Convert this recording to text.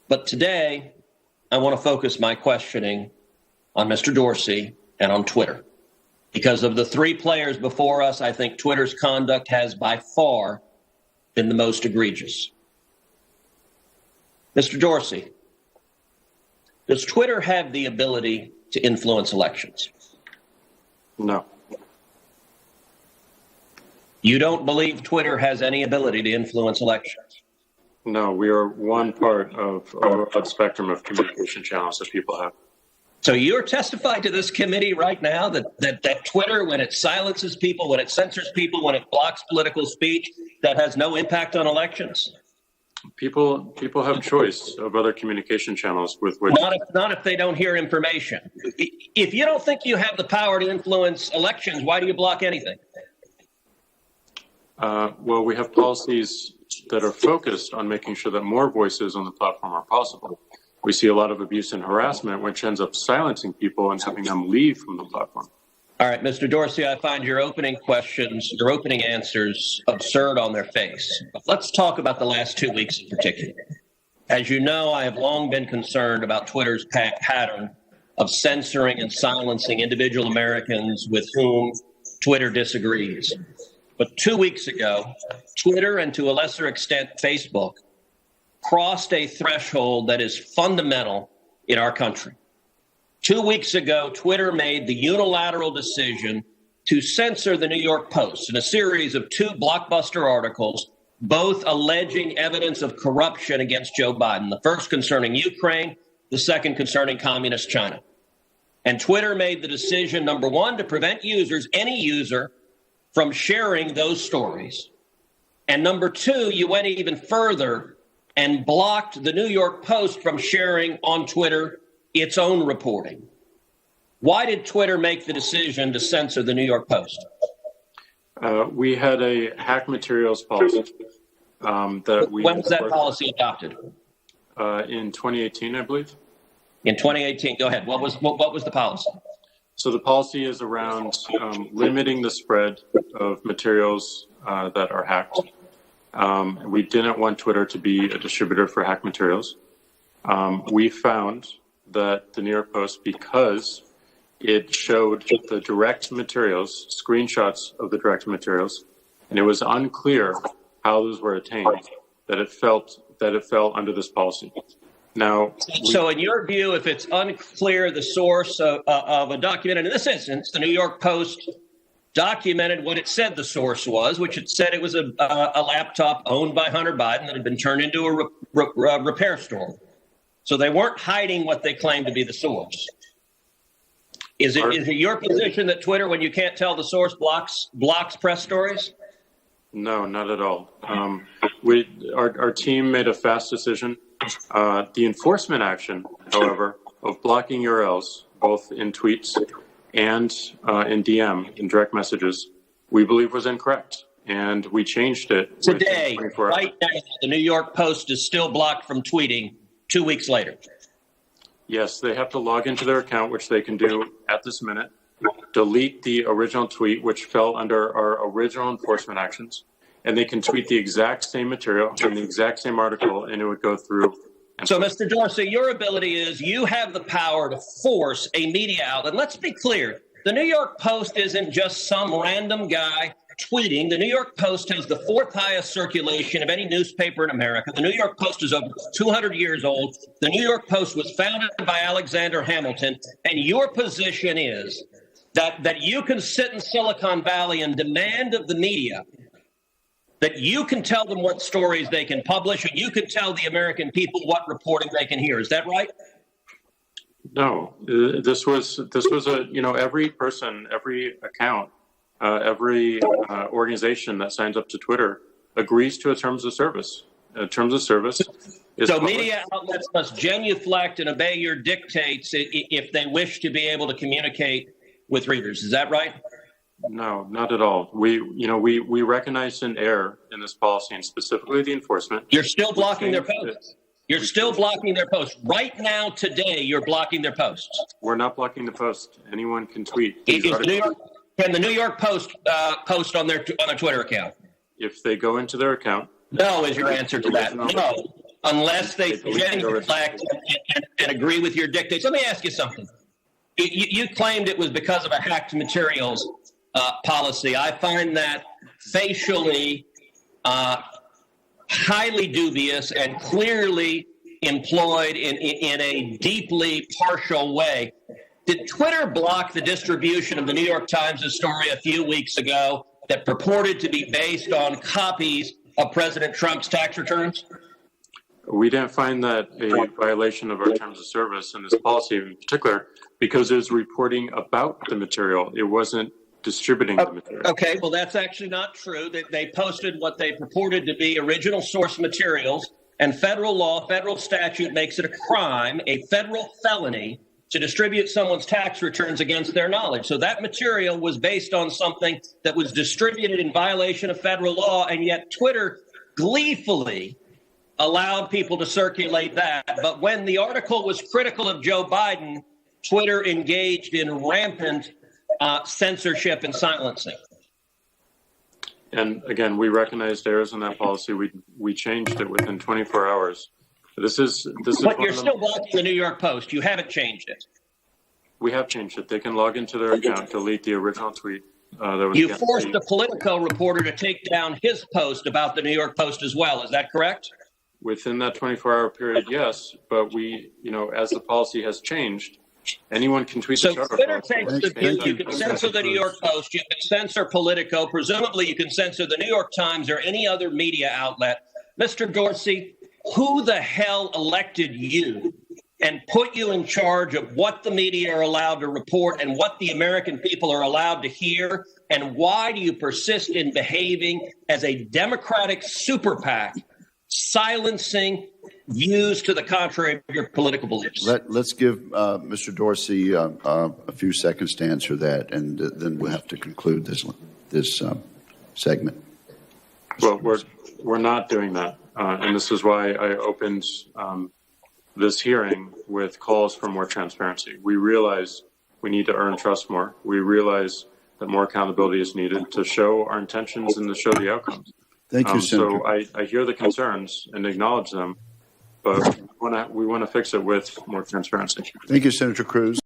But today, I want to focus my questioning on Mr. Dorsey and on Twitter. Because of the three players before us, I think Twitter's conduct has by far been the most egregious. Mr. Dorsey, does Twitter have the ability to influence elections? No. You don't believe Twitter has any ability to influence elections? No, we are one part of a broad spectrum of communication channels that people have. So you're testifying to this committee right now that Twitter, when it silences people, when it censors people, when it blocks political speech, that has no impact on elections? People have choice of other communication channels with which... Not if they don't hear information. If you don't think you have the power to influence elections, why do you block anything? Well, we have policies that are focused on making sure that more voices on the platform are possible. We see a lot of abuse and harassment, which ends up silencing people and having them leave from the platform. All right, Mr. Dorsey, I find your opening questions, your opening answers absurd on their face. But let's talk about the last 2 weeks in particular. As you know, I have long been concerned about Twitter's pattern of censoring and silencing individual Americans with whom Twitter disagrees. But 2 weeks ago, Twitter, and to a lesser extent Facebook, crossed a threshold that is fundamental in our country. 2 weeks ago, Twitter made the unilateral decision to censor the New York Post in a series of 2 blockbuster articles, both alleging evidence of corruption against Joe Biden, the first concerning Ukraine, the second concerning communist China. And Twitter made the decision, number one, to prevent users, any user, from sharing those stories. And number two, you went even further and blocked the New York Post from sharing on Twitter its own reporting. Why did Twitter make the decision to censor the New York Post? We had a hack materials policy that we... When was that policy adopted? In 2018, I believe. In 2018, go ahead. What was the policy? So the policy is around limiting the spread of materials that are hacked. We didn't want Twitter to be a distributor for hack materials. We found that the New York Post, because it showed the direct materials, screenshots of the direct materials, and it was unclear how those were attained, that it fell under this policy. Now, so in your view, if it's unclear the source of a document, and in this instance, the New York Post documented what it said the source was, which it said it was a laptop owned by Hunter Biden that had been turned into a repair store. So they weren't hiding what they claimed to be the source. Is it your position that Twitter, when you can't tell the source, blocks press stories? No, not at all. Our team made a fast decision. The enforcement action, however, of blocking URLs, both in tweets and in DM, in direct messages, we believe was incorrect. And we changed it. Today, right now, the New York Post is still blocked from tweeting 2 weeks later. Yes, they have to log into their account, which they can do at this minute, delete the original tweet, which fell under our original enforcement actions, and they can tweet the exact same material from the exact same article, and it would go through. So, Mr. Dorsey, your ability is you have the power to force a media outlet. Let's be clear. The New York Post isn't just some random guy tweeting. The New York Post has the 4th highest circulation of any newspaper in America. The New York Post is over 200 years old. The New York Post was founded by Alexander Hamilton. And your position is that you can sit in Silicon Valley and demand of the media that you can tell them what stories they can publish, and you can tell the American people what reporting they can hear. Is that right? No, this was every person, every account, every organization that signs up to Twitter agrees to a terms of service. Terms of service is so public. Media outlets must genuflect and obey your dictates if they wish to be able to communicate with readers. Is that right? No, not at all. We recognize an error in this policy, and specifically the enforcement. You're still blocking their posts. You're still blocking their posts. Right now, today, you're blocking their posts. We're not blocking the post. Anyone can tweet. Can the New York Post post on their Twitter account? If they go into their account. No is your answer to that. No. unless they genuflect and agree with your dictates. Let me ask you something. You claimed it was because of a hacked materials policy. I find that facially highly dubious and clearly employed in a deeply partial way. Did Twitter block the distribution of the New York Times' story a few weeks ago that purported to be based on copies of President Trump's tax returns? We didn't find that a violation of our terms of service and this policy in particular, because it was reporting about the material. It wasn't distributing the material. Okay, well, that's actually not true. They posted what they purported to be original source materials, and federal law, federal statute makes it a crime, a federal felony, to distribute someone's tax returns against their knowledge. So that material was based on something that was distributed in violation of federal law, and yet Twitter gleefully allowed people to circulate that. But when the article was critical of Joe Biden, Twitter engaged in rampant censorship and silencing. And again, we recognized errors in that policy. We changed it within 24 hours. This is. But you're still blocking the New York Post. You haven't changed it. We have changed it. They can log into their account, delete the original tweet. You forced the Politico reporter to take down his post about the New York Post as well. Is that correct? Within that 24-hour period, yes. But we, as the policy has changed, anyone can tweet the article. So Twitter takes the view you can censor the New York Post, you can censor Politico, presumably you can censor the New York Times or any other media outlet. Mr. Dorsey, who the hell elected you and put you in charge of what the media are allowed to report and what the American people are allowed to hear? And why do you persist in behaving as a Democratic super PAC, silencing views to the contrary of your political beliefs? Let's give Mr. Dorsey a few seconds to answer that, and then we'll have to conclude this segment. Well, we're not doing that, and this is why I opened this hearing with calls for more transparency. We realize we need to earn trust more. We realize that more accountability is needed to show our intentions and to show the outcomes. Thank you, Senator. So I hear the concerns and acknowledge them, but we want to fix it with more transparency. Thank you, Senator Cruz.